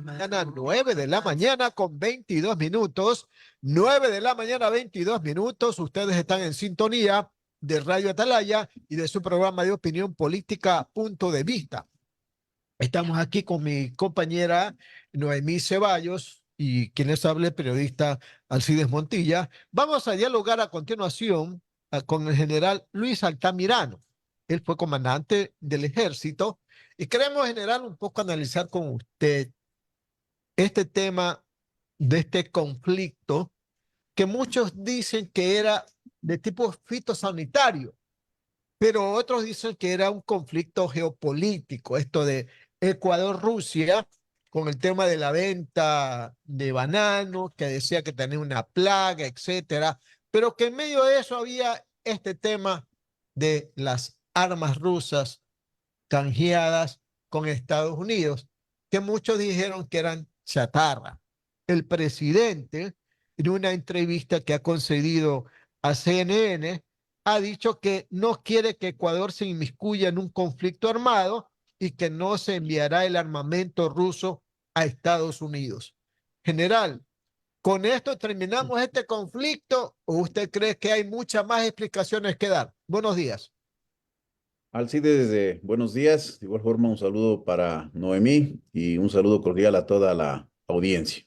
mañana, 9 de la mañana con 22 minutos. 9 de la mañana, 22 minutos. Ustedes están en sintonía de Radio Atalaya y de su programa de opinión política Punto de Vista. Estamos aquí con mi compañera Noemí Ceballos y quien les habla el periodista Alcides Montilla. Vamos a dialogar a continuación con el general Luis Altamirano. Él fue comandante del ejército y queremos, general, un poco analizar con usted este tema de este conflicto que muchos dicen que era de tipo fitosanitario, pero otros dicen que era un conflicto geopolítico, esto de Ecuador-Rusia, con el tema de la venta de bananos, que decía que tenía una plaga, etcétera, pero que en medio de eso había este tema de las armas rusas canjeadas con Estados Unidos, que muchos dijeron que eran chatarra. El presidente, en una entrevista que ha concedido a CNN, ha dicho que no quiere que Ecuador se inmiscuya en un conflicto armado y que no se enviará el armamento ruso a Estados Unidos. General, ¿con esto terminamos este conflicto o usted cree que hay muchas más explicaciones que dar? Buenos días. Alcides, buenos días. De igual forma, un saludo para Noemí y un saludo cordial a toda la audiencia.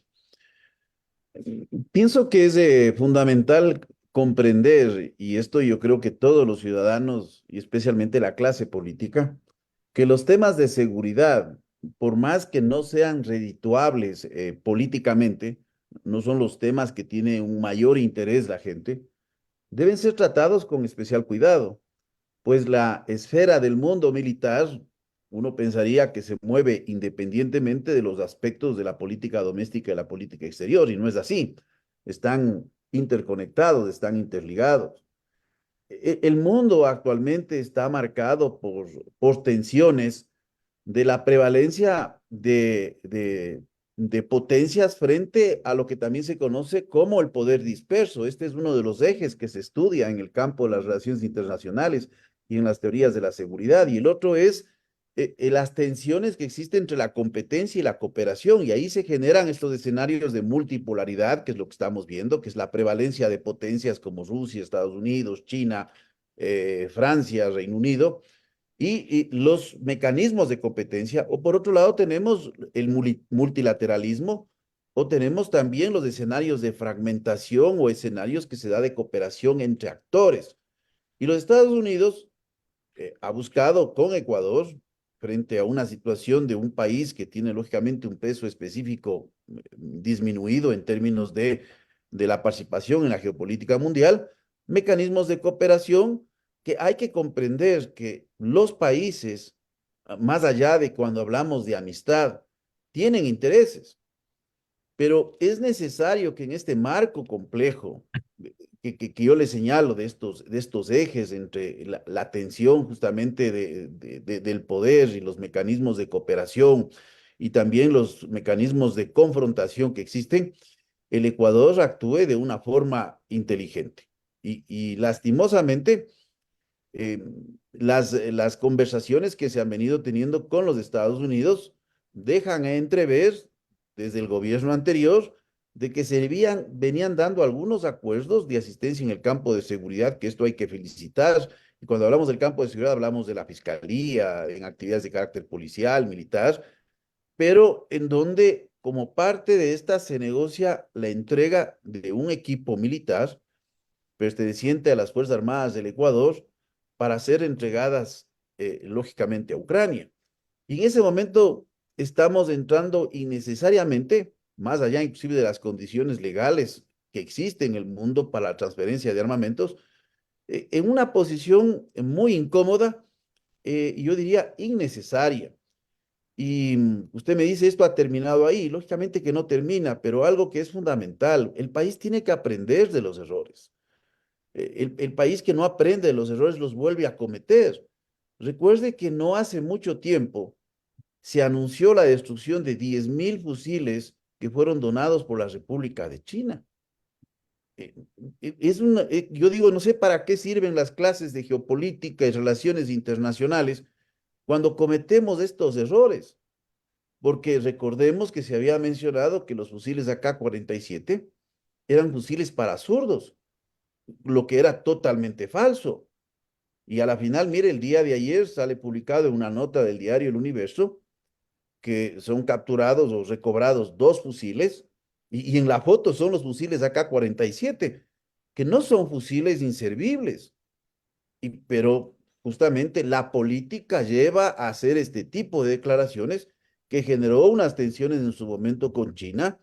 Pienso que es fundamental comprender, y esto yo creo que todos los ciudadanos y especialmente la clase política, que los temas de seguridad, por más que no sean redituables políticamente, no son los temas que tiene un mayor interés la gente, deben ser tratados con especial cuidado, pues la esfera del mundo militar, uno pensaría que se mueve independientemente de los aspectos de la política doméstica y la política exterior, y no es así. Están interconectados, están interligados. El mundo actualmente está marcado por tensiones de la prevalencia de potencias frente a lo que también se conoce como el poder disperso. Este es uno de los ejes que se estudia en el campo de las relaciones internacionales y en las teorías de la seguridad. Y el otro es las tensiones que existen entre la competencia y la cooperación. Y ahí se generan estos escenarios de multipolaridad, que es lo que estamos viendo, que es la prevalencia de potencias como Rusia, Estados Unidos, China, Francia, Reino Unido y los mecanismos de competencia, o por otro lado tenemos el multilateralismo, o tenemos también los escenarios de fragmentación o escenarios que se da de cooperación entre actores. Y los Estados Unidos ha buscado con Ecuador, frente a una situación de un país que tiene lógicamente un peso específico disminuido en términos de la participación en la geopolítica mundial, mecanismos de cooperación que hay que comprender que los países, más allá de cuando hablamos de amistad, tienen intereses, pero es necesario que en este marco complejo que yo le señalo de estos ejes entre la tensión justamente del poder y los mecanismos de cooperación y también los mecanismos de confrontación que existen, el Ecuador actúe de una forma inteligente. Y lastimosamente, eh, las conversaciones que se han venido teniendo con los Estados Unidos dejan a entrever desde el gobierno anterior de que venían dando algunos acuerdos de asistencia en el campo de seguridad, que esto hay que felicitar. Y cuando hablamos del campo de seguridad, hablamos de la fiscalía, en actividades de carácter policial, militar, pero en donde como parte de esta se negocia la entrega de un equipo militar perteneciente a las Fuerzas Armadas del Ecuador para ser entregadas, lógicamente, a Ucrania. Y en ese momento estamos entrando innecesariamente, más allá inclusive de las condiciones legales que existen en el mundo para la transferencia de armamentos, en una posición muy incómoda, yo diría innecesaria. Y usted me dice, esto ha terminado ahí. Lógicamente que no termina, pero algo que es fundamental, el país tiene que aprender de los errores. El país que no aprende de los errores los vuelve a cometer. Recuerde que no hace mucho tiempo se anunció la destrucción de 10.000 fusiles que fueron donados por la República de China. Yo digo, no sé para qué sirven las clases de geopolítica y relaciones internacionales cuando cometemos estos errores. porque recordemos que se había mencionado que los fusiles AK-47 eran fusiles para zurdos, lo que era totalmente falso. Y a la final, mire, el día de ayer sale publicado en una nota del diario El Universo que son capturados o recobrados dos fusiles, y en la foto son los fusiles AK-47, que no son fusiles inservibles, pero justamente la política lleva a hacer este tipo de declaraciones que generó unas tensiones en su momento con China,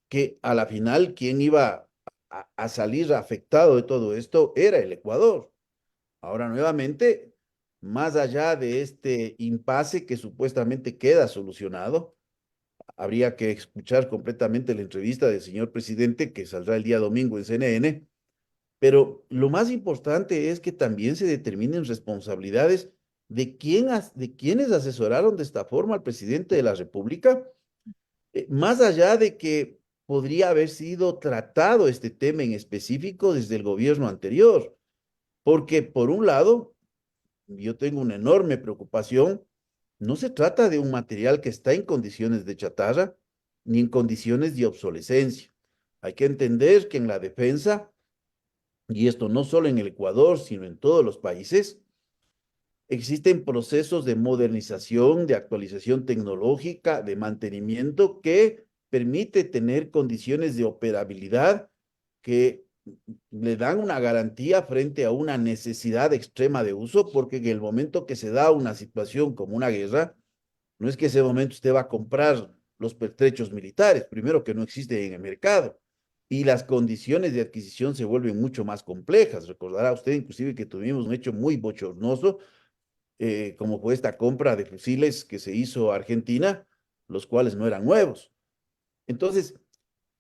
que a la final quien iba a salir afectado de todo esto era el Ecuador. Ahora nuevamente, más allá de este impasse que supuestamente queda solucionado, habría que escuchar completamente la entrevista del señor presidente que saldrá el día domingo en CNN, pero lo más importante es que también se determinen responsabilidades de de quienes asesoraron de esta forma al presidente de la República, más allá de que podría haber sido tratado este tema en específico desde el gobierno anterior, porque por un lado, yo tengo una enorme preocupación. No se trata de un material que está en condiciones de chatarra ni en condiciones de obsolescencia. Hay que entender que en la defensa, y esto no solo en el Ecuador, sino en todos los países, existen procesos de modernización, de actualización tecnológica, de mantenimiento que permite tener condiciones de operabilidad que le dan una garantía frente a una necesidad extrema de uso, porque en el momento que se da una situación como una guerra, no es que ese momento usted va a comprar los pertrechos militares, primero que no existen en el mercado, y las condiciones de adquisición se vuelven mucho más complejas. Recordará usted inclusive que tuvimos un hecho muy bochornoso, como fue esta compra de fusiles que se hizo a Argentina, los cuales no eran nuevos. Entonces,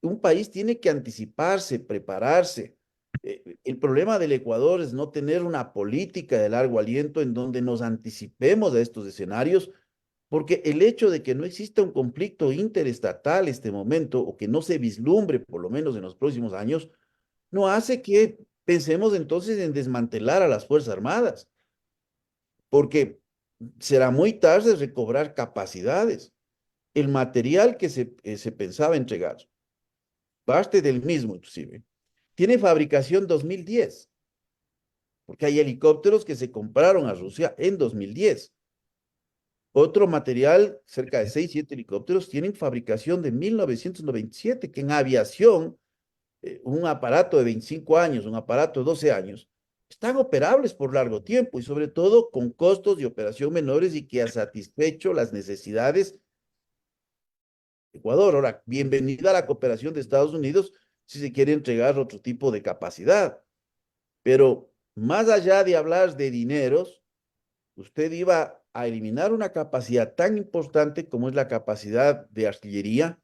un país tiene que anticiparse, prepararse. El problema del Ecuador es no tener una política de largo aliento en donde nos anticipemos a estos escenarios, porque el hecho de que no exista un conflicto interestatal en este momento, o que no se vislumbre por lo menos en los próximos años, no hace que pensemos entonces en desmantelar a las Fuerzas Armadas, porque será muy tarde recobrar capacidades. El material que se pensaba entregar, parte del mismo inclusive, tiene fabricación 2010, porque hay helicópteros que se compraron a Rusia en 2010. Otro material, cerca de 6, 7 helicópteros, tienen fabricación de 1997, que en aviación, un aparato de 25 años, un aparato de 12 años, están operables por largo tiempo y sobre todo con costos de operación menores y que ha satisfecho las necesidades de Ecuador. Ahora, bienvenida a la cooperación de Estados Unidos si se quiere entregar otro tipo de capacidad. Pero más allá de hablar de dineros, usted iba a eliminar una capacidad tan importante como es la capacidad de artillería,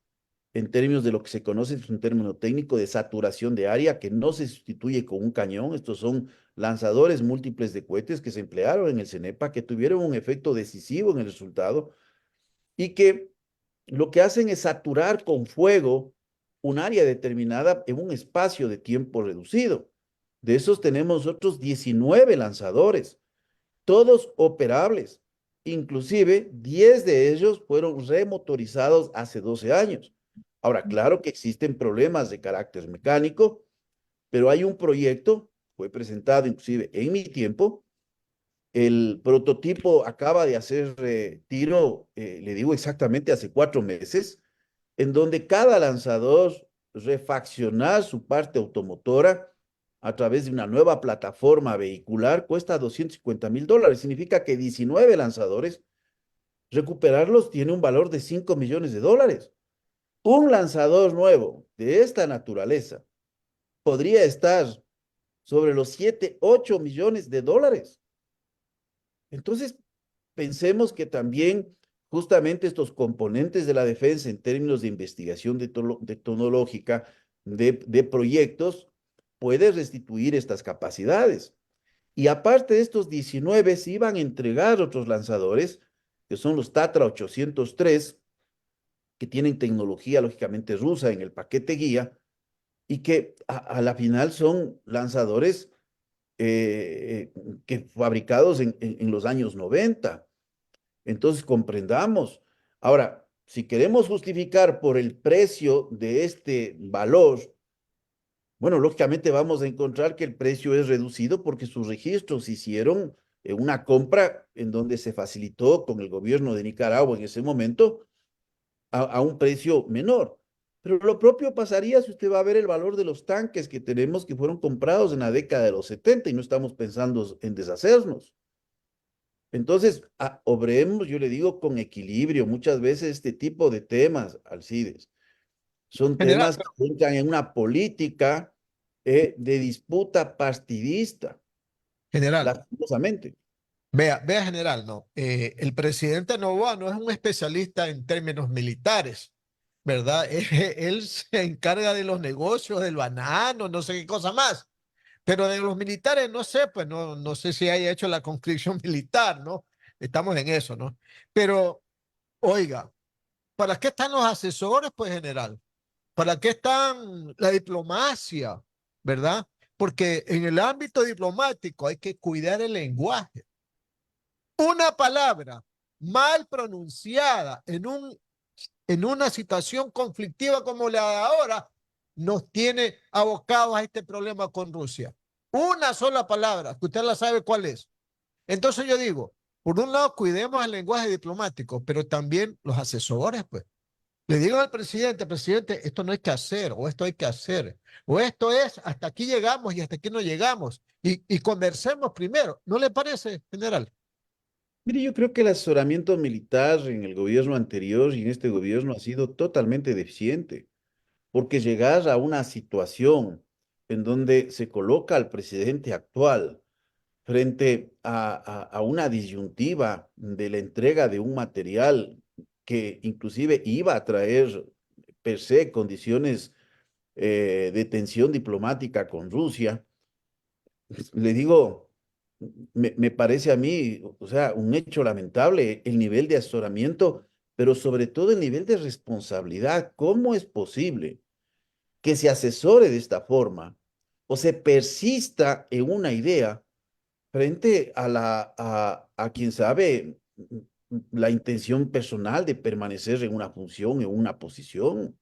en términos de lo que se conoce, es un término técnico de saturación de área, que no se sustituye con un cañón. Estos son lanzadores múltiples de cohetes que se emplearon en el CENEPA, que tuvieron un efecto decisivo en el resultado y que lo que hacen es saturar con fuego un área determinada en un espacio de tiempo reducido. De esos tenemos otros 19 lanzadores, todos operables. Inclusive 10 de ellos fueron remotorizados hace 12 años. Ahora, claro que existen problemas de carácter mecánico, pero hay un proyecto, fue presentado inclusive en mi tiempo, el prototipo acaba de hacer tiro, le digo exactamente hace 4 meses, en donde cada lanzador refaccionar su parte automotora a través de una nueva plataforma vehicular cuesta $250,000. Significa que 19 lanzadores, recuperarlos tiene un valor de $5 millones. Un lanzador nuevo de esta naturaleza podría estar sobre los 7, $8 millones. Entonces, pensemos que también justamente estos componentes de la defensa en términos de investigación de tecnológica, de proyectos, puede restituir estas capacidades. Y aparte de estos 19, se iban a entregar otros lanzadores, que son los Tatra 803, que tienen tecnología lógicamente rusa en el paquete guía, y que a la final son lanzadores que fabricados en los años 90. Entonces, comprendamos. Ahora, si queremos justificar por el precio de este valor, bueno, lógicamente vamos a encontrar que el precio es reducido porque sus registros se hicieron en una compra en donde se facilitó con el gobierno de Nicaragua en ese momento a un precio menor. Pero lo propio pasaría si usted va a ver el valor de los tanques que tenemos que fueron comprados en la década de los 70 y no estamos pensando en deshacernos. Entonces, obremos, yo le digo, con equilibrio. Muchas veces este tipo de temas, Alcides, son General, temas que entran en una política de disputa partidista, general, lastimosamente. vea, general, no. El presidente Novoa no es un especialista en términos militares, ¿verdad? Él se encarga de los negocios, del banano, no sé qué cosa más. Pero de los militares, no sé, pues no sé si haya hecho la conscripción militar, ¿no? Estamos en eso, ¿no? Pero, oiga, ¿para qué están los asesores, pues, general? ¿Para qué están la diplomacia, verdad? Porque en el ámbito diplomático hay que cuidar el lenguaje. Una palabra mal pronunciada en una situación conflictiva como la de ahora nos tiene abocados a este problema con Rusia. Una sola palabra, que usted la sabe cuál es. Entonces yo digo, por un lado, cuidemos el lenguaje diplomático, pero también los asesores, pues. Le digo al presidente, esto no hay que hacer, o esto hay que hacer, o esto es, hasta aquí llegamos y hasta aquí no llegamos. Y conversemos primero. ¿No le parece, general? Mire, yo creo que el asesoramiento militar en el gobierno anterior y en este gobierno ha sido totalmente deficiente, porque llegar a una situación en donde se coloca al presidente actual frente a una disyuntiva de la entrega de un material que inclusive iba a traer per se condiciones de tensión diplomática con Rusia, le digo, me parece a mí, o sea, un hecho lamentable el nivel de asesoramiento, pero sobre todo el nivel de responsabilidad. ¿Cómo es posible que se asesore de esta forma o se persista en una idea frente a quien sabe la intención personal de permanecer en una función, en una posición?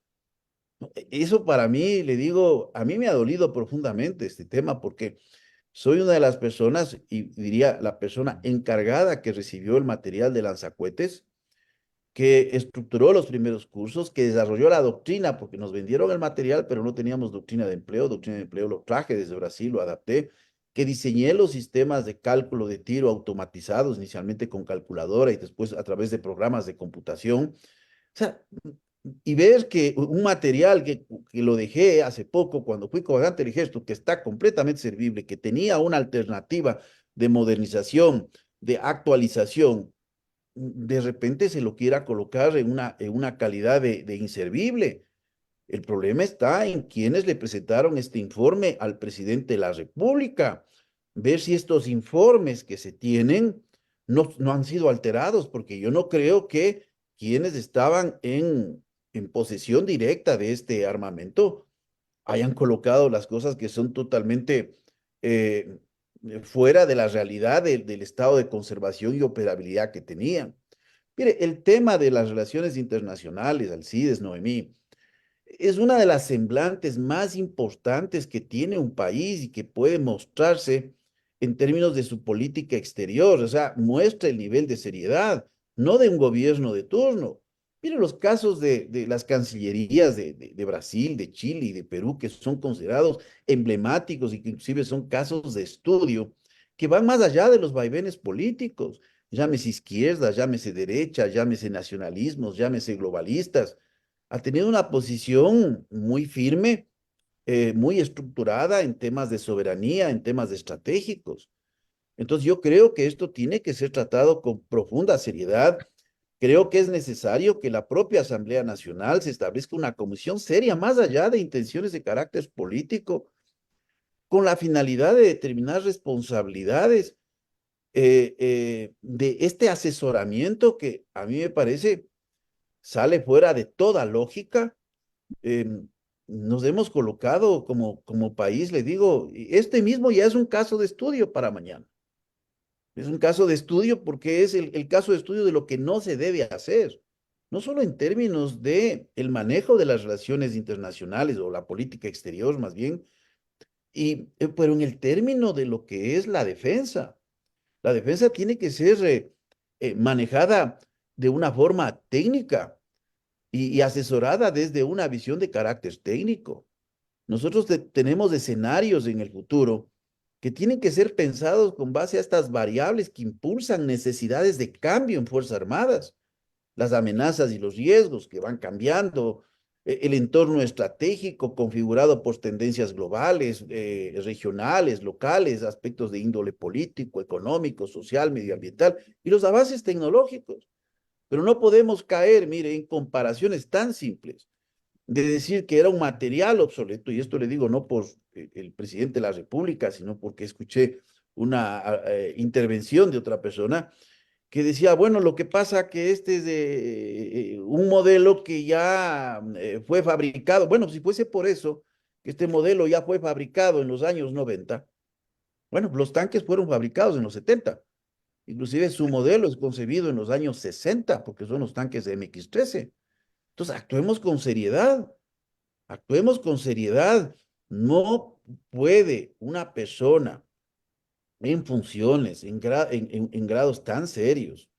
Eso para mí, le digo, a mí me ha dolido profundamente este tema porque soy una de las personas, y diría la persona encargada que recibió el material de lanzacohetes, que estructuró los primeros cursos, que desarrolló la doctrina, porque nos vendieron el material, pero no teníamos doctrina de empleo lo traje desde Brasil, lo adapté, que diseñé los sistemas de cálculo de tiro automatizados, inicialmente con calculadora y después a través de programas de computación. O sea, y ver que un material que lo dejé hace poco, cuando fui comandante del ejército, que está completamente servible, que tenía una alternativa de modernización, de actualización, de repente se lo quiera colocar en una calidad de inservible. El problema está en quienes le presentaron este informe al presidente de la República. Ver si estos informes que se tienen no han sido alterados, porque yo no creo que quienes estaban en posesión directa de este armamento hayan colocado las cosas que son totalmente eh, fuera de la realidad del estado de conservación y operabilidad que tenían. Mire, el tema de las relaciones internacionales, Alcides, Noemí, es una de las semblantes más importantes que tiene un país y que puede mostrarse en términos de su política exterior, o sea, muestra el nivel de seriedad, no de un gobierno de turno. Mire los casos de las cancillerías de Brasil, de Chile y de Perú, que son considerados emblemáticos y que inclusive son casos de estudio, que van más allá de los vaivenes políticos, llámese izquierda, llámese derecha, llámese nacionalismos, llámese globalistas, ha tenido una posición muy firme, muy estructurada en temas de soberanía, en temas estratégicos. Entonces yo creo que esto tiene que ser tratado con profunda seriedad. Creo que es necesario que la propia Asamblea Nacional se establezca una comisión seria, más allá de intenciones de carácter político, con la finalidad de determinar responsabilidades de este asesoramiento que a mí me parece sale fuera de toda lógica. Nos hemos colocado como país, le digo, y este mismo ya es un caso de estudio para mañana. Es un caso de estudio porque es el caso de estudio de lo que no se debe hacer. no solo en términos de el manejo de las relaciones internacionales o la política exterior más bien, pero en el término de lo que es la defensa. La defensa tiene que ser manejada de una forma técnica y asesorada desde una visión de carácter técnico. Nosotros tenemos escenarios en el futuro que tienen que ser pensados con base a estas variables que impulsan necesidades de cambio en Fuerzas Armadas, las amenazas y los riesgos que van cambiando, el entorno estratégico configurado por tendencias globales, regionales, locales, aspectos de índole político, económico, social, medioambiental y los avances tecnológicos. Pero no podemos caer, mire, en comparaciones tan simples de decir que era un material obsoleto, y esto le digo no por el presidente de la República, sino porque escuché una intervención de otra persona que decía, bueno, lo que pasa que este es de, un modelo que ya fue fabricado. Bueno, si fuese por eso, que este modelo ya fue fabricado en los años 90, bueno, los tanques fueron fabricados en los 70. Inclusive su modelo es concebido en los años 60, porque son los tanques de MX-13. Entonces, actuemos con seriedad. Actuemos con seriedad. No puede una persona en funciones, en grados tan serios,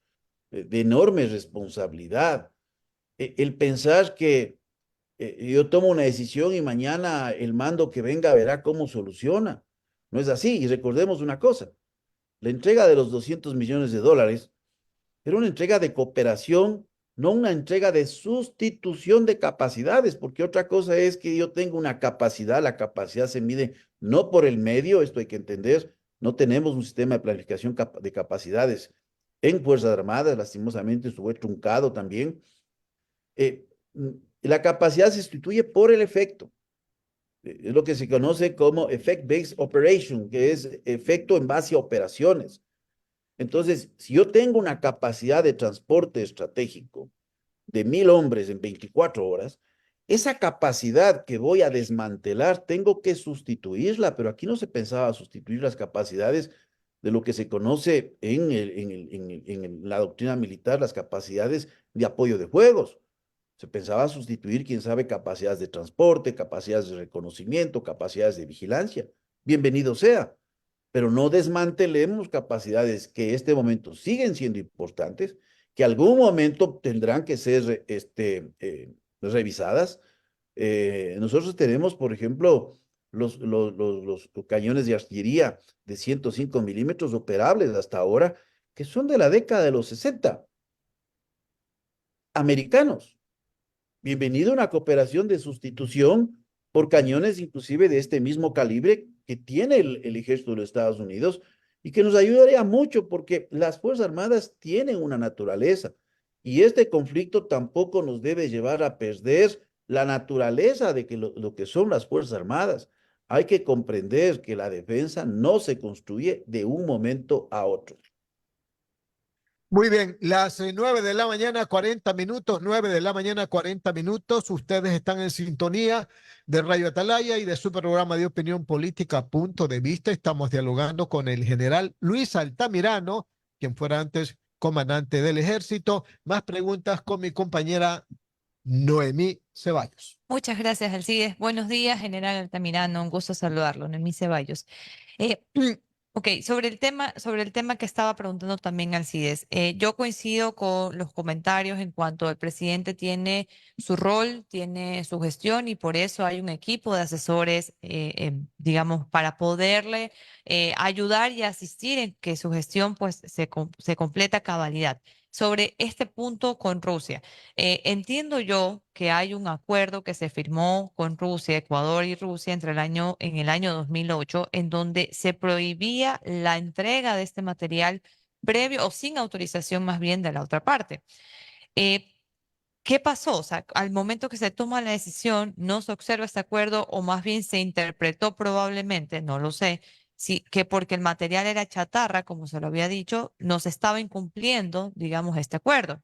de enorme responsabilidad, el pensar que yo tomo una decisión y mañana el mando que venga verá cómo soluciona. No es así. Y recordemos una cosa, la entrega de los $200 millones era una entrega de cooperación, no una entrega de sustitución de capacidades, porque otra cosa es que yo tengo una capacidad, la capacidad se mide no por el medio, esto hay que entender, no tenemos un sistema de planificación de capacidades en Fuerzas Armadas, lastimosamente estuvo truncado también. Eh, la capacidad se sustituye por el efecto. Es lo que se conoce como Effect-Based Operation, que es efecto en base a operaciones. Entonces, si yo tengo una capacidad de transporte estratégico de 1.000 hombres en 24 horas, esa capacidad que voy a desmantelar, tengo que sustituirla, pero aquí no se pensaba sustituir las capacidades de lo que se conoce en la doctrina militar, las capacidades de apoyo de juegos. Se pensaba sustituir, quién sabe, capacidades de transporte, capacidades de reconocimiento, capacidades de vigilancia. Bienvenido sea, pero no desmantelemos capacidades que en este momento siguen siendo importantes, que algún momento tendrán que ser revisadas. Nosotros tenemos, por ejemplo, los cañones de artillería de 105 milímetros operables hasta ahora, que son de la década de los 60, americanos. Bienvenido a una cooperación de sustitución por cañones inclusive de este mismo calibre que tiene el ejército de los Estados Unidos y que nos ayudaría mucho porque las Fuerzas Armadas tienen una naturaleza y este conflicto tampoco nos debe llevar a perder la naturaleza de que lo que son las Fuerzas Armadas. Hay que comprender que la defensa no se construye de un momento a otro. Muy bien, las 9 de la mañana, 40 minutos, 9 de la mañana, 40 minutos. Ustedes están en sintonía de Radio Atalaya y de su programa de opinión política Punto de Vista. Estamos dialogando con el general Luis Altamirano, quien fuera antes comandante del ejército. Más preguntas con mi compañera Noemí Ceballos. Muchas gracias, Alcides. Buenos días, general Altamirano. Un gusto saludarlo, Noemí Ceballos. Eh, ok, sobre el tema que estaba preguntando también Alcides, yo coincido con los comentarios en cuanto el presidente tiene su rol, tiene su gestión y por eso hay un equipo de asesores, digamos, para poderle ayudar y asistir en que su gestión pues se completa a cabalidad. Sobre este punto con Rusia. Entiendo yo que hay un acuerdo que se firmó con Rusia, Ecuador y Rusia en el año 2008, en donde se prohibía la entrega de este material previo o sin autorización más bien de la otra parte. Eh, ¿Qué pasó? O sea, al momento que se toma la decisión, no se observa este acuerdo o más bien se interpretó probablemente, no lo sé, si, que porque el material era chatarra, como se lo había dicho, no se estaba incumpliendo, digamos, este acuerdo.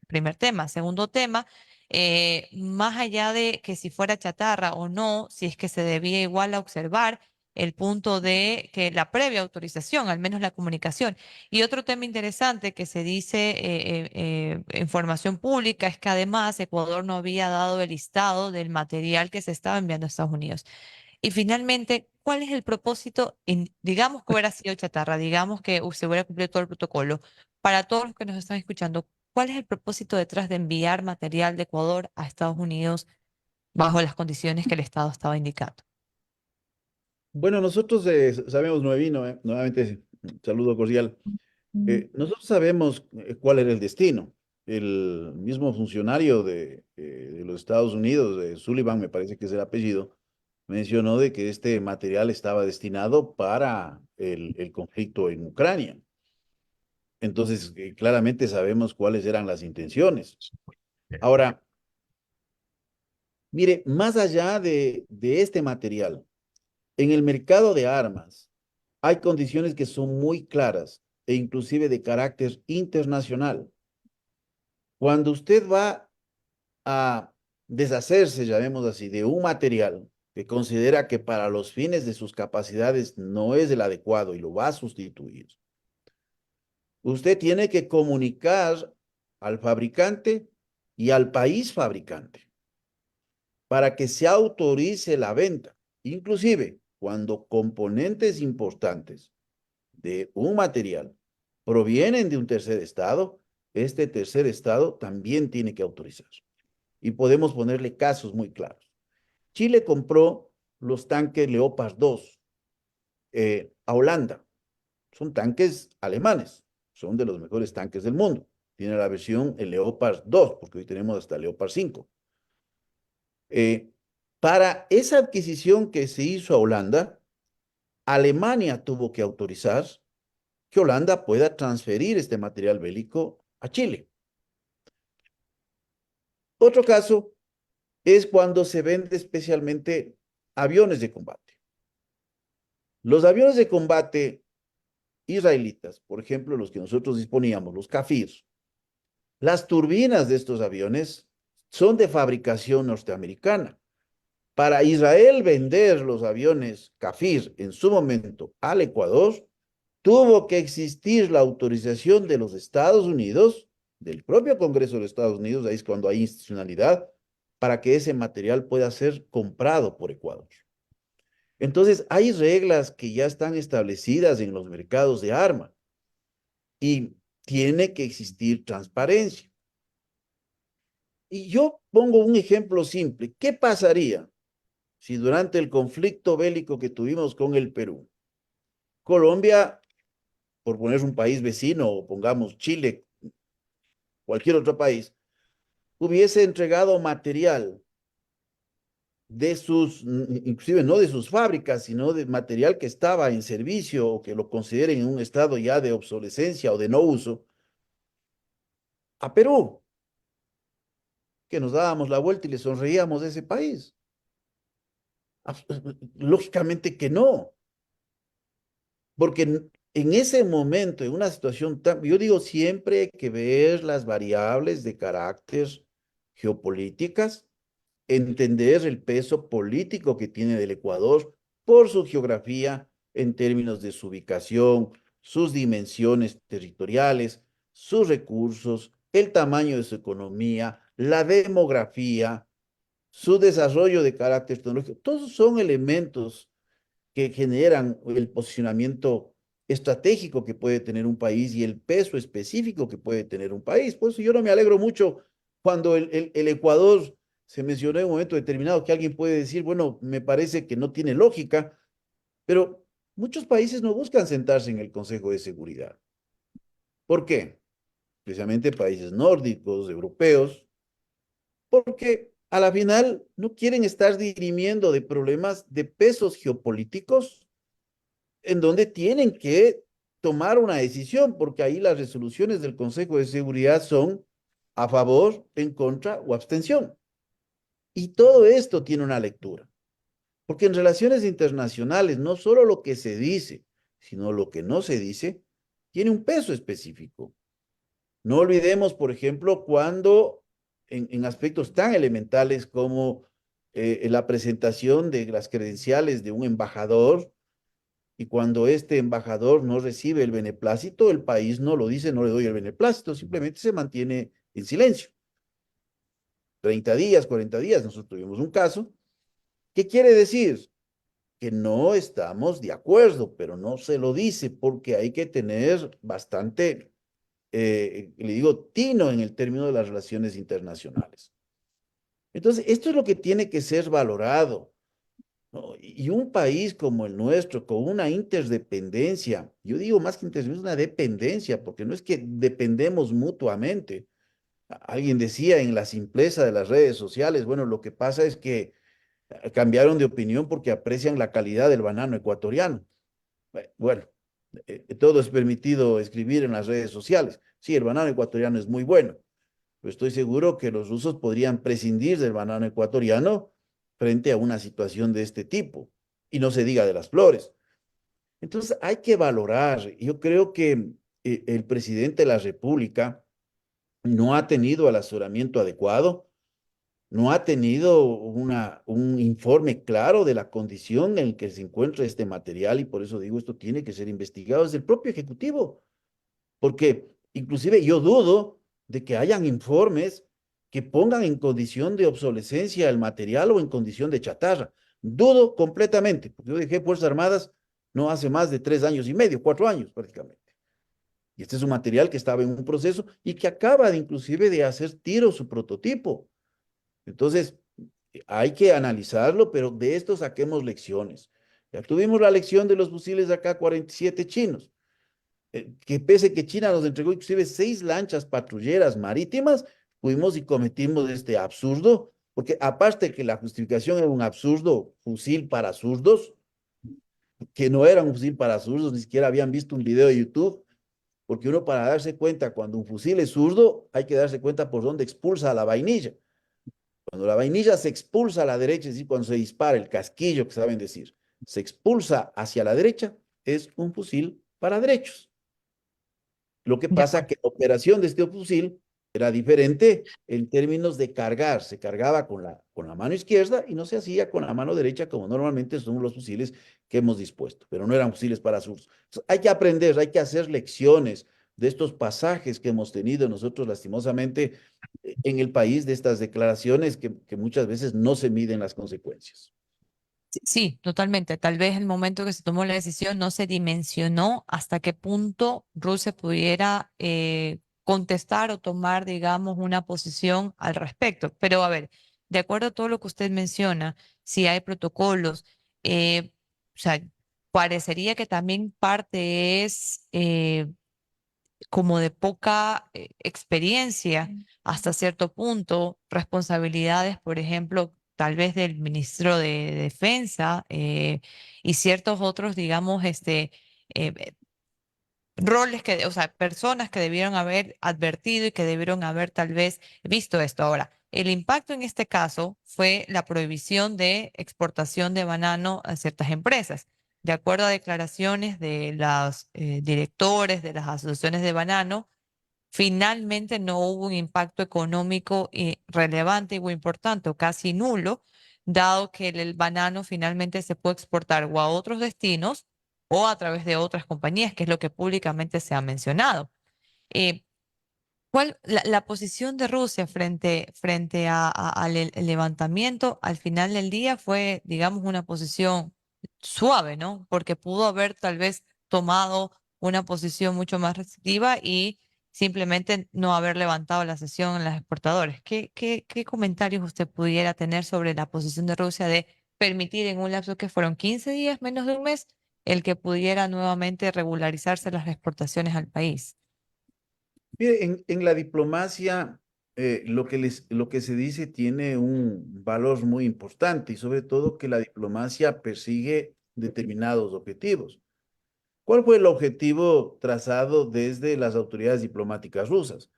Primer tema. Segundo tema, más allá de que si fuera chatarra o no, si es que se debía igual a observar el punto de que la previa autorización, al menos la comunicación. Y otro tema interesante que se dice información pública es que además Ecuador no había dado el listado del material que se estaba enviando a Estados Unidos. Y finalmente, ¿cuál es el propósito? Digamos que hubiera sido chatarra, digamos que se hubiera cumplido todo el protocolo. Para todos los que nos están escuchando, ¿cuál es el propósito detrás de enviar material de Ecuador a Estados Unidos bajo las condiciones que el Estado estaba indicando? Bueno, nosotros sabemos, Nuevino, nuevamente saludo cordial. Nosotros sabemos cuál era el destino. El mismo funcionario de los Estados Unidos, Sullivan, me parece que es el apellido, mencionó de que este material estaba destinado para el conflicto en Ucrania. Entonces, claramente sabemos cuáles eran las intenciones. Ahora, mire, más allá de este material, en el mercado de armas hay condiciones que son muy claras e inclusive de carácter internacional. Cuando usted va a deshacerse, llamémoslo así, de un material que considera que para los fines de sus capacidades no es el adecuado y lo va a sustituir, usted tiene que comunicar al fabricante y al país fabricante para que se autorice la venta. Inclusive, cuando componentes importantes de un material provienen de un tercer estado, este tercer estado también tiene que autorizar. Y podemos ponerle casos muy claros. Chile compró los tanques Leopard 2 a Holanda. Son tanques alemanes, son de los mejores tanques del mundo. Tiene la versión el Leopard 2, porque hoy tenemos hasta Leopard 5. Para esa adquisición que se hizo a Holanda, Alemania tuvo que autorizar que Holanda pueda transferir este material bélico a Chile. Otro caso es cuando se vende especialmente aviones de combate. Los aviones de combate israelitas, por ejemplo, los que nosotros disponíamos, los Kafir, las turbinas de estos aviones son de fabricación norteamericana. Para Israel vender los aviones Kafir en su momento al Ecuador, tuvo que existir la autorización de los Estados Unidos, del propio Congreso de los Estados Unidos, ahí es cuando hay institucionalidad, para que ese material pueda ser comprado por Ecuador. Entonces, hay reglas que ya están establecidas en los mercados de armas y tiene que existir transparencia. Y yo pongo un ejemplo simple. ¿Qué pasaría si durante el conflicto bélico que tuvimos con el Perú, Colombia, por poner un país vecino, o pongamos Chile, cualquier otro país, hubiese entregado material de sus, inclusive no de sus fábricas, sino de material que estaba en servicio o que lo consideren en un estado ya de obsolescencia o de no uso, a Perú, que nos dábamos la vuelta y le sonreíamos a ese país? Lógicamente que no, porque en ese momento, en una situación tan, yo digo siempre hay que ver las variables de carácter geopolíticas, entender el peso político que tiene el Ecuador por su geografía en términos de su ubicación, sus dimensiones territoriales, sus recursos, el tamaño de su economía, la demografía, su desarrollo de carácter tecnológico. Todos son elementos que generan el posicionamiento estratégico que puede tener un país y el peso específico que puede tener un país. Por eso yo no me alegro mucho cuando el Ecuador se mencionó en un momento determinado que alguien puede decir, bueno, me parece que no tiene lógica, pero muchos países no buscan sentarse en el Consejo de Seguridad. ¿Por qué? Especialmente países nórdicos, europeos, porque a la final no quieren estar dirimiendo de problemas de pesos geopolíticos en donde tienen que tomar una decisión, porque ahí las resoluciones del Consejo de Seguridad son a favor, en contra o abstención. Y todo esto tiene una lectura, porque en relaciones internacionales no solo lo que se dice, sino lo que no se dice, tiene un peso específico. No olvidemos, por ejemplo, cuando en aspectos tan elementales como la presentación de las credenciales de un embajador, y cuando este embajador no recibe el beneplácito, el país no lo dice, no le doy el beneplácito, simplemente se mantiene en silencio. 30 días, 40 días, nosotros tuvimos un caso. ¿Qué quiere decir? Que no estamos de acuerdo, pero no se lo dice porque hay que tener bastante, le digo, tino en el término de las relaciones internacionales. Entonces, esto es lo que tiene que ser valorado, ¿no? Y un país como el nuestro, con una interdependencia, yo digo más que interdependencia, una dependencia, porque no es que dependemos mutuamente. Alguien decía en la simpleza de las redes sociales, bueno, lo que pasa es que cambiaron de opinión porque aprecian la calidad del banano ecuatoriano. Bueno, todo es permitido escribir en las redes sociales. Sí, el banano ecuatoriano es muy bueno, pero estoy seguro que los rusos podrían prescindir del banano ecuatoriano frente a una situación de este tipo. Y no se diga de las flores. Entonces hay que valorar. Yo creo que el presidente de la República no ha tenido el asesoramiento adecuado, no ha tenido un informe claro de la condición en que se encuentra este material y por eso digo, esto tiene que ser investigado desde el propio Ejecutivo, porque inclusive yo dudo de que hayan informes que pongan en condición de obsolescencia el material o en condición de chatarra. Dudo completamente, porque yo dejé Fuerzas Armadas no hace más de 3 años y medio, 4 años prácticamente. Y este es un material que estaba en un proceso y que acaba de inclusive de hacer tiro su prototipo. Entonces, hay que analizarlo, pero de esto saquemos lecciones. Ya tuvimos la lección de los fusiles AK-47 chinos, que pese que China nos entregó inclusive 6 lanchas patrulleras marítimas, fuimos y cometimos este absurdo, porque aparte que la justificación era un absurdo fusil para zurdos, que no era un fusil para zurdos, ni siquiera habían visto un video de YouTube, porque uno para darse cuenta cuando un fusil es zurdo, hay que darse cuenta por dónde expulsa la vainilla. Cuando la vainilla se expulsa a la derecha, es decir, cuando se dispara el casquillo, que saben decir, se expulsa hacia la derecha, es un fusil para derechos. Lo que De pasa acuerdo. que la operación de este fusil era diferente en términos de cargar. Se cargaba con la mano izquierda y no se hacía con la mano derecha como normalmente son los fusiles que hemos dispuesto, pero no eran fusiles para zurdos. Hay que aprender, hay que hacer lecciones de estos pasajes que hemos tenido nosotros lastimosamente en el país, de estas declaraciones que muchas veces no se miden las consecuencias. Sí, sí, totalmente. Tal vez el momento que se tomó la decisión no se dimensionó hasta qué punto Rusia pudiera contestar o tomar, digamos, una posición al respecto. Pero a ver, de acuerdo a todo lo que usted menciona, si hay protocolos, o sea, parecería que también parte es como de poca experiencia hasta cierto punto, responsabilidades, por ejemplo, tal vez del ministro de Defensa y ciertos otros, digamos, roles que, o sea, personas que debieron haber advertido y que debieron haber tal vez visto esto. Ahora, el impacto en este caso fue la prohibición de exportación de banano a ciertas empresas. De acuerdo a declaraciones de los directores de las asociaciones de banano, finalmente no hubo un impacto económico relevante o importante o casi nulo, dado que el banano finalmente se puede exportar o a otros destinos o a través de otras compañías, que es lo que públicamente se ha mencionado. Eh, la posición de Rusia frente al el levantamiento al final del día fue, digamos, una posición suave, ¿no? Porque pudo haber tal vez tomado una posición mucho más restrictiva y simplemente no haber levantado la sesión en las exportadores. ¿Qué comentarios usted pudiera tener sobre la posición de Rusia de permitir en un lapso que fueron 15 días, menos de un mes, el que pudiera nuevamente regularizarse las exportaciones al país? Mire, en la diplomacia, lo que se dice tiene un valor muy importante y sobre todo que la diplomacia persigue determinados objetivos. ¿Cuál fue el objetivo trazado desde las autoridades diplomáticas rusas?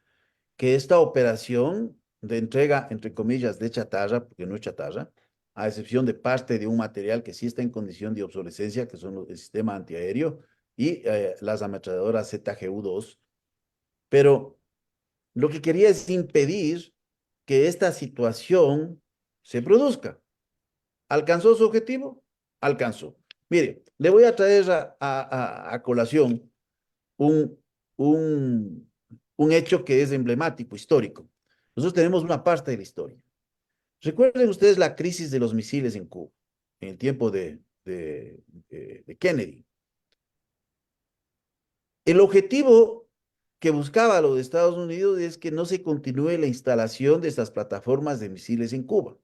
Que esta operación de entrega, entre comillas, de chatarra, porque no es chatarra, a excepción de parte de un material que sí está en condición de obsolescencia, que son el sistema antiaéreo y las ametralladoras ZGU-2, pero lo que quería es impedir que esta situación se produzca. ¿Alcanzó su objetivo? Alcanzó. Mire, le voy a traer a colación un, un, un hecho que es emblemático, histórico. Nosotros tenemos una parte de la historia. Recuerden ustedes la crisis de los misiles en Cuba, en el tiempo de Kennedy. El objetivo que buscaba los Estados Unidos es que no se continúe la instalación de estas plataformas de misiles en Cuba.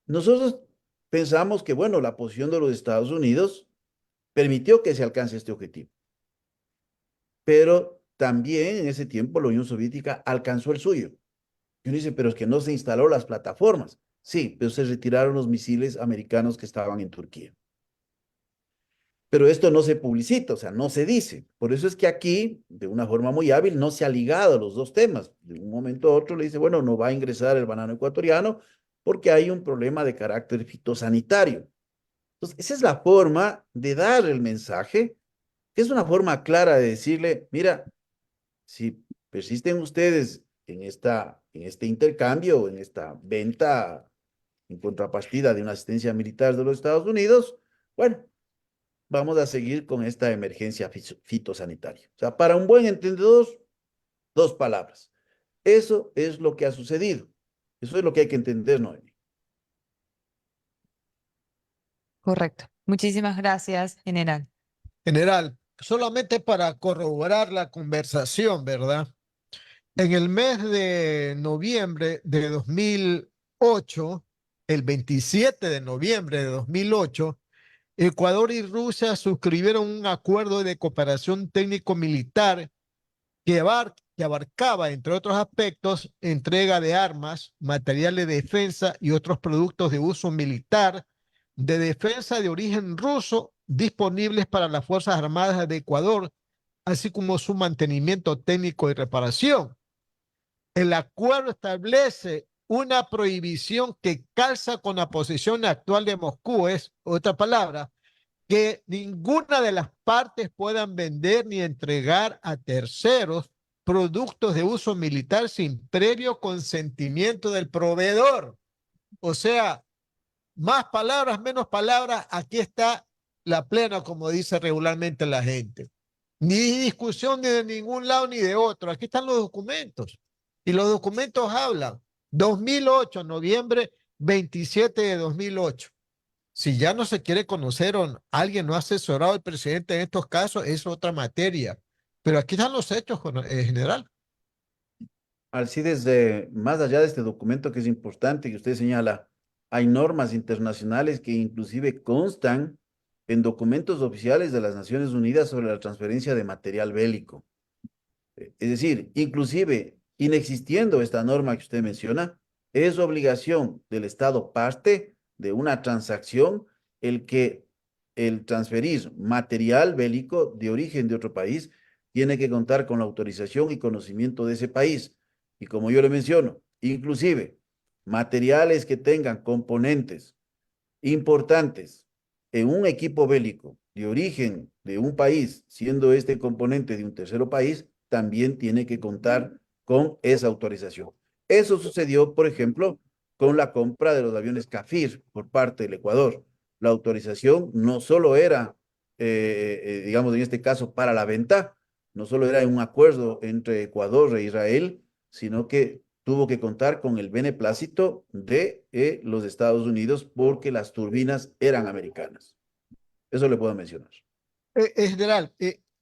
Nosotros pensamos que, bueno, la posición de los Estados Unidos permitió que se alcance este objetivo. Pero también en ese tiempo la Unión Soviética alcanzó el suyo. Y uno dice, pero es que no se instaló las plataformas. Sí, pero se retiraron los misiles americanos que estaban en Turquía. Pero esto no se publicita, o sea, no se dice. Por eso es que aquí, de una forma muy hábil, no se ha ligado los dos temas. De un momento a otro le dice, bueno, no va a ingresar el banano ecuatoriano porque hay un problema de carácter fitosanitario. Entonces, esa es la forma de dar el mensaje, que es una forma clara de decirle, mira, si persisten ustedes en este intercambio, en esta venta en contrapartida de una asistencia militar de los Estados Unidos, bueno, vamos a seguir con esta emergencia fitosanitaria. O sea, para un buen entendedor, dos palabras. Eso es lo que ha sucedido. Eso es lo que hay que entender, Noemi. Correcto. Muchísimas gracias, general. General, solamente para corroborar la conversación, ¿verdad? En el mes de noviembre de 2008, el 27 de noviembre de 2008, Ecuador y Rusia suscribieron un acuerdo de cooperación técnico-militar que abarcaba, entre otros aspectos, entrega de armas, material de defensa y otros productos de uso militar de defensa de origen ruso disponibles para las Fuerzas Armadas de Ecuador, así como su mantenimiento técnico y reparación. El acuerdo establece una prohibición que calza con la posición actual de Moscú, es otra palabra, que ninguna de las partes puedan vender ni entregar a terceros productos de uso militar sin previo consentimiento del proveedor. O sea, más palabras, menos palabras, aquí está la plena, como dice regularmente la gente. Ni discusión ni de ningún lado ni de otro. Aquí están los documentos. Y los documentos hablan. 2008, noviembre 27 de 2008. Si ya no se quiere conocer o alguien no ha asesorado al presidente en estos casos, es otra materia. Pero aquí están los hechos, general. Alcides, más allá de este documento que es importante, que usted señala, hay normas internacionales que inclusive constan en documentos oficiales de las Naciones Unidas sobre la transferencia de material bélico. Es decir, inclusive inexistiendo esta norma que usted menciona, es obligación del Estado parte de una transacción el que el transferir material bélico de origen de otro país tiene que contar con la autorización y conocimiento de ese país. Y como yo le menciono, inclusive materiales que tengan componentes importantes en un equipo bélico de origen de un país, siendo este componente de un tercero país, también tiene que contar con esa autorización. Eso sucedió, por ejemplo, con la compra de los aviones CAFIR por parte del Ecuador. La autorización no solo era, digamos, en este caso, para la venta, no solo era un acuerdo entre Ecuador e Israel, sino que tuvo que contar con el beneplácito de los Estados Unidos porque las turbinas eran americanas. Eso le puedo mencionar. General,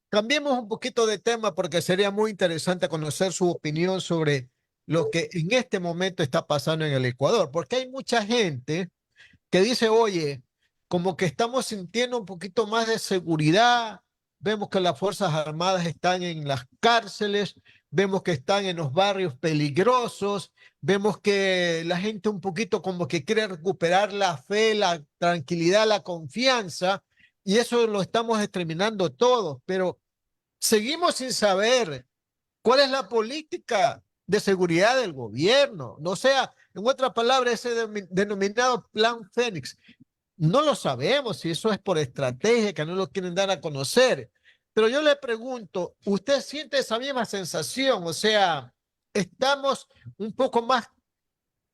cambiemos un poquito de tema porque sería muy interesante conocer su opinión sobre lo que en este momento está pasando en el Ecuador, porque hay mucha gente que dice, oye, como que estamos sintiendo un poquito más de seguridad, vemos que las Fuerzas Armadas están en las cárceles, vemos que están en los barrios peligrosos, vemos que la gente un poquito como que quiere recuperar la fe, la tranquilidad, la confianza, y eso lo estamos exterminando todos, pero seguimos sin saber cuál es la política de seguridad del gobierno. No sea, en otra palabra, ese denominado Plan Fénix. No lo sabemos si eso es por estrategia, que no lo quieren dar a conocer. Pero yo le pregunto, ¿usted siente esa misma sensación? O sea, estamos un poco más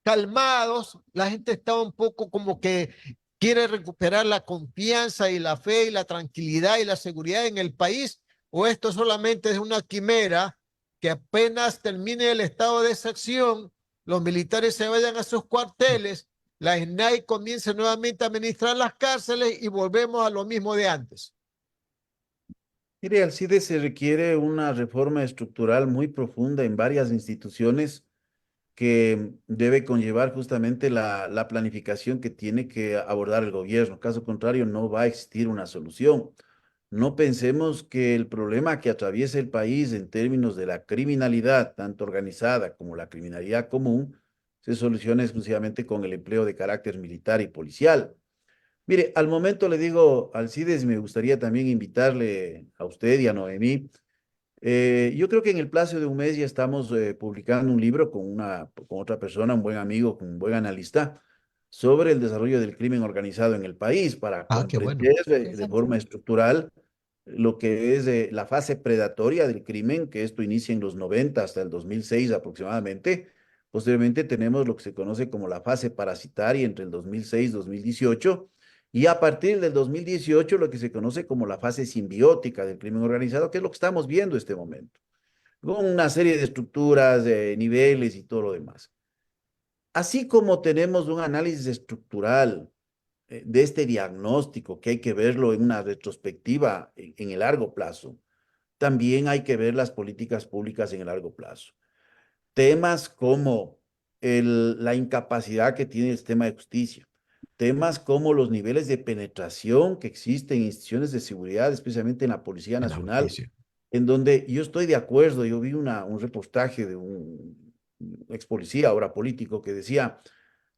calmados, la gente está un poco como que quiere recuperar la confianza y la fe y la tranquilidad y la seguridad en el país, o esto solamente es una quimera que apenas termine el estado de excepción, los militares se vayan a sus cuarteles, la SNAI comience nuevamente a administrar las cárceles y volvemos a lo mismo de antes. Mire, Alcides, se requiere una reforma estructural muy profunda en varias instituciones que debe conllevar justamente la planificación que tiene que abordar el gobierno. Caso contrario, no va a existir una solución. No pensemos que el problema que atraviesa el país en términos de la criminalidad, tanto organizada como la criminalidad común, se soluciona exclusivamente con el empleo de carácter militar y policial. Mire, al momento le digo, Alcides, me gustaría también invitarle a usted y a Noemí. Yo creo que en el plazo de un mes ya estamos publicando un libro con otra persona, un buen amigo, un buen analista, sobre el desarrollo del crimen organizado en el país para Ah, qué bueno. comprender de Interesante. forma estructural lo que es la fase predatoria del crimen, que esto inicia en los 90 hasta el 2006 aproximadamente. Posteriormente tenemos lo que se conoce como la fase parasitaria entre el 2006 y 2018. Y a partir del 2018, lo que se conoce como la fase simbiótica del crimen organizado, que es lo que estamos viendo en este momento, con una serie de estructuras, niveles y todo lo demás. Así como tenemos un análisis estructural de este diagnóstico, que hay que verlo en una retrospectiva en el largo plazo, también hay que ver las políticas públicas en el largo plazo. Temas como la incapacidad que tiene el sistema de justicia, temas como los niveles de penetración que existen en instituciones de seguridad, especialmente en la Policía En la Nacional, justicia. en donde yo estoy de acuerdo. Yo vi un reportaje de un ex policía, ahora político, que decía,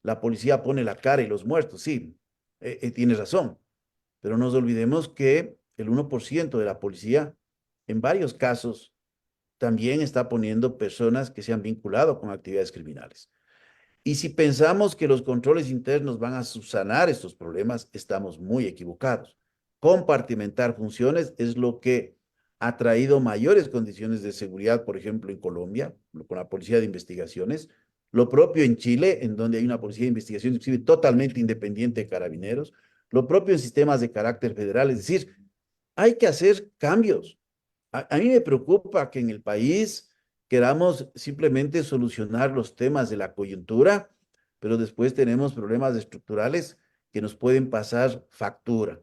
la policía pone la cara y los muertos. Sí, tiene razón, pero no nos olvidemos que el 1% de la policía, en varios casos, también está poniendo personas que se han vinculado con actividades criminales. Y si pensamos que los controles internos van a subsanar estos problemas, estamos muy equivocados. Compartimentar funciones es lo que ha traído mayores condiciones de seguridad, por ejemplo, en Colombia, con la Policía de Investigaciones, lo propio en Chile, en donde hay una Policía de Investigación inclusive totalmente independiente de Carabineros, lo propio en sistemas de carácter federal, es decir, hay que hacer cambios. A mí me preocupa que en el país queramos simplemente solucionar los temas de la coyuntura, pero después tenemos problemas estructurales que nos pueden pasar factura.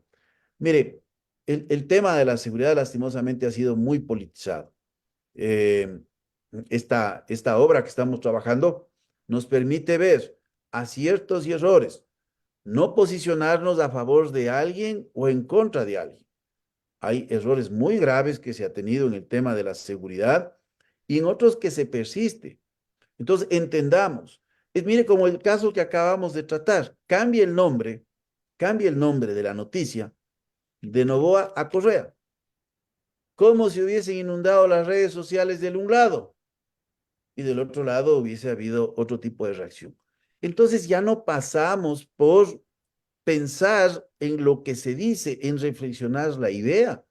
Mire, el tema de la seguridad lastimosamente ha sido muy politizado. Eh, esta obra que estamos trabajando nos permite ver aciertos y errores, no posicionarnos a favor de alguien o en contra de alguien. Hay errores muy graves que se ha tenido en el tema de la seguridad y en otros que se persiste. Entonces, entendamos. Mire como el caso que acabamos de tratar. Cambia el nombre de la noticia de Noboa a Correa. Como si hubiesen inundado las redes sociales del un lado y del otro lado hubiese habido otro tipo de reacción. Entonces ya no pasamos por pensar en lo que se dice, en reflexionar la idea.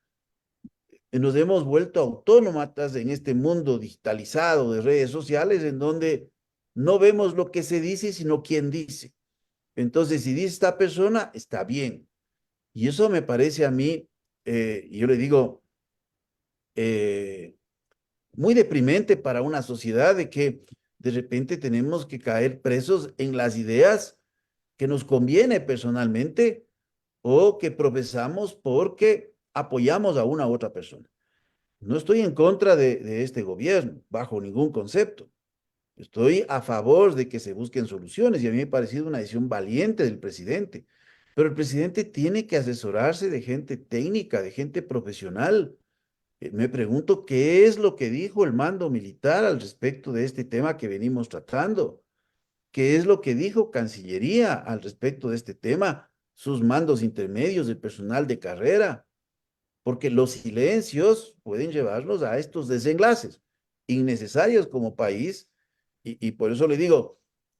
Nos hemos vuelto autómatas en este mundo digitalizado de redes sociales en donde no vemos lo que se dice, sino quién dice. Entonces, si dice esta persona, está bien. Y eso me parece a mí, yo le digo, eh, muy deprimente para una sociedad de que de repente tenemos que caer presos en las ideas que nos conviene personalmente o que profesamos porque apoyamos a una u otra persona. No estoy en contra de este gobierno, bajo ningún concepto. Estoy a favor de que se busquen soluciones y a mí me ha parecido una decisión valiente del presidente. Pero el presidente tiene que asesorarse de gente técnica, de gente profesional. Me pregunto qué es lo que dijo el mando militar al respecto de este tema que venimos tratando. ¿Qué es lo que dijo Cancillería al respecto de este tema? Sus mandos intermedios, el personal de carrera, porque los silencios pueden llevarnos a estos desenlaces innecesarios como país y por eso le digo,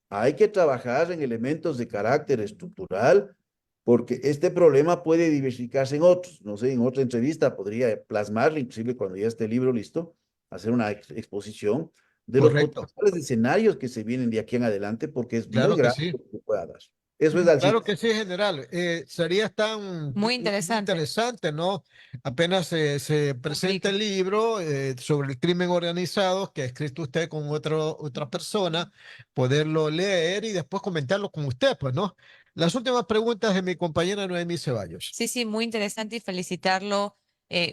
hay que trabajar en elementos de carácter estructural porque este problema puede diversificarse en otros. No sé, en otra entrevista podría plasmarle, inclusive cuando ya esté el libro listo, hacer una exposición de los Correcto. potenciales escenarios que se vienen de aquí en adelante porque es muy Claro que grave sí. lo que pueda dar. Eso es al Claro cine. que sí, general. Sería tan Muy muy interesante. interesante, ¿no? Apenas se presenta Publique. el libro sobre el crimen organizado que ha escrito usted con otra persona, poderlo leer y después comentarlo con usted, pues, ¿no? Las últimas preguntas de mi compañera Noemí Ceballos. Sí, sí, muy interesante y felicitarlo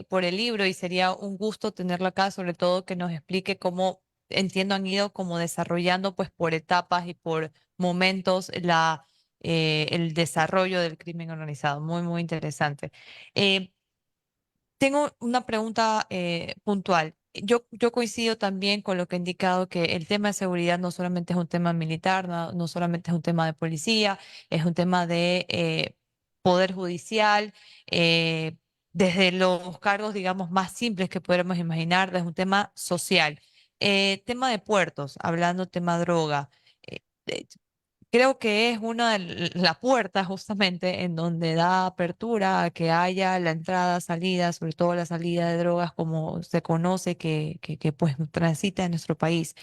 por el libro y sería un gusto tenerlo acá, sobre todo que nos explique cómo, entiendo, han ido como desarrollando pues por etapas y por momentos el desarrollo del crimen organizado. Muy, muy interesante. Eh, Tengo una pregunta puntual. Yo coincido también con lo que he indicado que el tema de seguridad no solamente es un tema militar, no solamente es un tema de policía, es un tema de poder judicial, eh, desde los cargos, digamos, más simples que podremos imaginar, desde un tema social. Tema de puertos, hablando tema droga. eh, eh, Creo que es una de la puerta justamente en donde da apertura a que haya la entrada, salida, sobre todo la salida de drogas como se conoce que pues transita en nuestro país.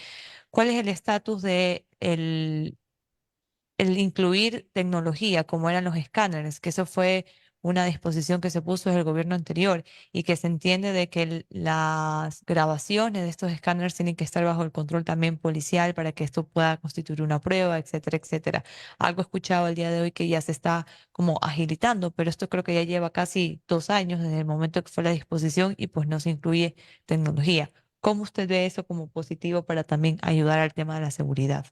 ¿Cuál es el estatus de el incluir tecnología, como eran los escáneres, que eso fue una disposición que se puso desde el gobierno anterior y que se entiende de que las grabaciones de estos escáneres tienen que estar bajo el control también policial para que esto pueda constituir una prueba, etcétera, etcétera? Algo he escuchado el día de hoy que ya se está como agilitando, pero esto creo que ya lleva casi 2 años desde el momento que fue la disposición y pues no se incluye tecnología. ¿Cómo usted ve eso como positivo para también ayudar al tema de la seguridad?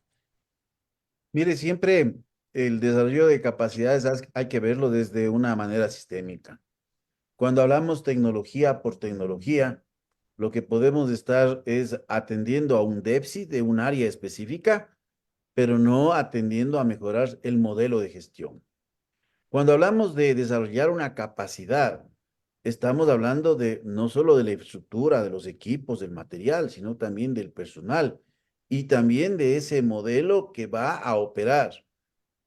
Mire, siempre el desarrollo de capacidades hay que verlo desde una manera sistémica. Cuando hablamos tecnología por tecnología, lo que podemos estar es atendiendo a un déficit de un área específica, pero no atendiendo a mejorar el modelo de gestión. Cuando hablamos de desarrollar una capacidad, estamos hablando de no solo de la infraestructura, de los equipos, del material, sino también del personal y también de ese modelo que va a operar.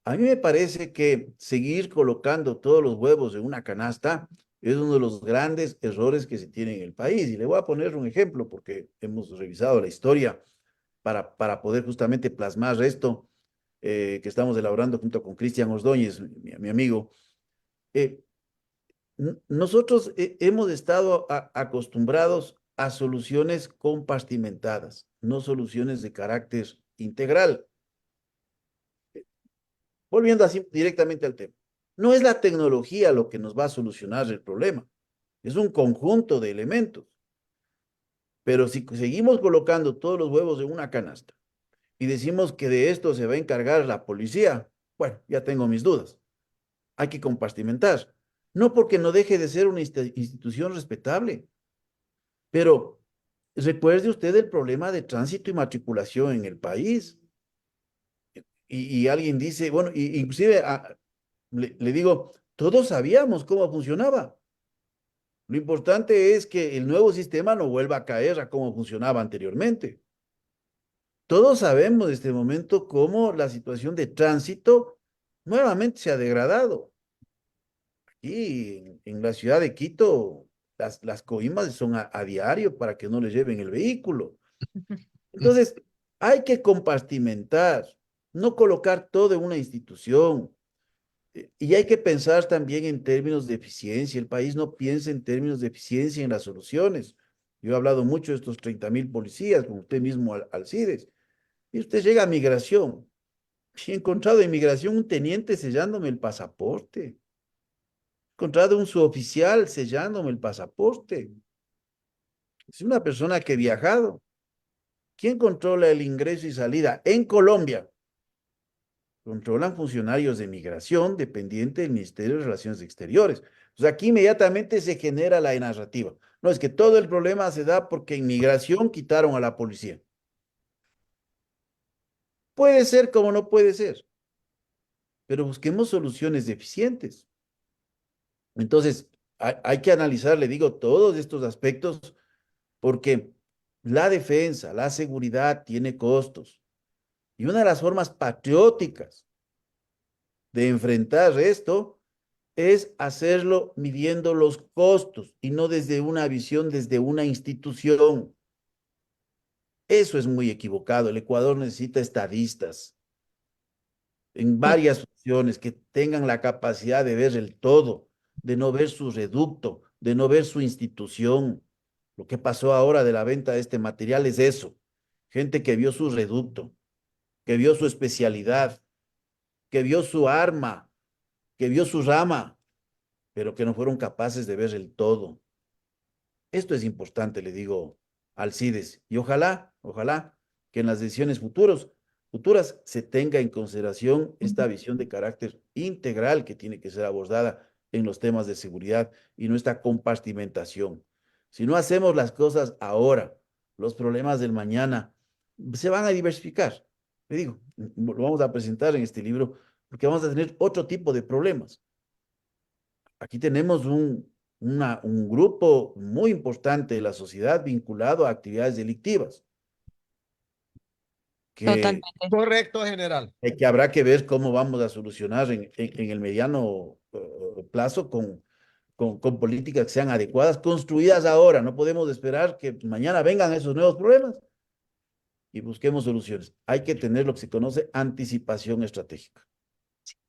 A mí me parece que seguir colocando todos los huevos en una canasta es uno de los grandes errores que se tiene en el país. Y le voy a poner un ejemplo porque hemos revisado la historia para poder justamente plasmar esto que estamos elaborando junto con Cristian Ordóñez, mi amigo. Eh, Nosotros hemos estado acostumbrados a soluciones compartimentadas, no soluciones de carácter integral. Volviendo así directamente al tema. No es la tecnología lo que nos va a solucionar el problema, es un conjunto de elementos. Pero si seguimos colocando todos los huevos en una canasta y decimos que de esto se va a encargar la policía, bueno, ya tengo mis dudas. Hay que compartimentar. No porque no deje de ser una institución respetable, pero recuerde usted el problema de tránsito y matriculación en el país. Y alguien dice, bueno, inclusive le digo, todos sabíamos cómo funcionaba. Lo importante es que el nuevo sistema no vuelva a caer a cómo funcionaba anteriormente. Todos sabemos en este momento cómo la situación de tránsito nuevamente se ha degradado. Aquí en la ciudad de Quito, las coimas son a diario para que no les lleven el vehículo. Entonces, hay que compartimentar, no colocar todo en una institución. Y hay que pensar también en términos de eficiencia. El país no piensa en términos de eficiencia en las soluciones. Yo he hablado mucho de estos 30.000 policías, con usted mismo, Alcides. Y usted llega a migración. Y he encontrado en migración un teniente sellándome el pasaporte. He encontrado un suboficial sellándome el pasaporte. Es una persona que ha viajado. ¿Quién controla el ingreso y salida en Colombia? Controlan funcionarios de migración dependiente del Ministerio de Relaciones Exteriores. O sea, aquí inmediatamente se genera la narrativa. No, es que todo el problema se da porque en migración quitaron a la policía. Puede ser como no puede ser, pero busquemos soluciones eficientes. Entonces, hay que analizar, le digo, todos estos aspectos porque la defensa, la seguridad tiene costos. Y una de las formas patrióticas de enfrentar esto es hacerlo midiendo los costos y no desde una visión, desde una institución. Eso es muy equivocado. El Ecuador necesita estadistas. en varias funciones, que tengan la capacidad de ver el todo, de no ver su reducto, de no ver su institución. Lo que pasó ahora de la venta de este material es eso. Gente que vio su reducto, que vio su especialidad, que vio su arma, que vio su rama, pero que no fueron capaces de ver el todo. Esto es importante, le digo al CIDES, y ojalá que en las decisiones futuras se tenga en consideración esta visión de carácter integral que tiene que ser abordada en los temas de seguridad y no esta compartimentación. Si no hacemos las cosas ahora, los problemas del mañana se van a diversificar. Le digo, lo vamos a presentar en este libro porque vamos a tener otro tipo de problemas. Aquí tenemos un grupo muy importante de la sociedad vinculado a actividades delictivas, que, Totalmente. Correcto, general. que habrá que ver cómo vamos a solucionar en el mediano plazo con políticas que sean adecuadas, construidas ahora. No podemos esperar que mañana vengan esos nuevos problemas y busquemos soluciones. Hay que tener lo que se conoce anticipación estratégica.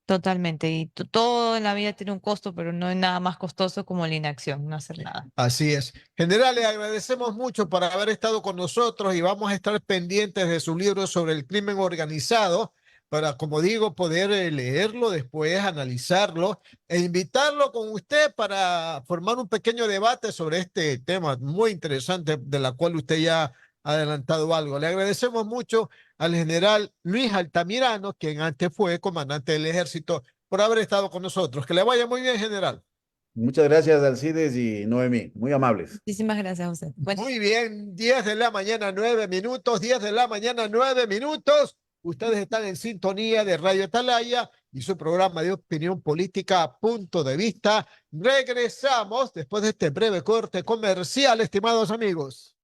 Totalmente. Y todo en la vida tiene un costo, pero no es nada más costoso como la inacción, no hacer nada. Así es. General, le agradecemos mucho por haber estado con nosotros y vamos a estar pendientes de su libro sobre el crimen organizado para, como digo, poder leerlo después, analizarlo e invitarlo con usted para formar un pequeño debate sobre este tema muy interesante de la cual usted ya ha adelantado algo. Le agradecemos mucho al general Luis Altamirano, quien antes fue comandante del ejército, por haber estado con nosotros. Que le vaya muy bien, general. Muchas gracias, Alcides y Noemí. Muy amables. Muchísimas gracias, José. Bueno, Muy bien, 10 de la mañana, 9 minutos, 10 de la mañana, 9 minutos. Ustedes están en sintonía de Radio Atalaya y su programa de opinión política, Punto de Vista. Regresamos después de este breve corte comercial, estimados amigos.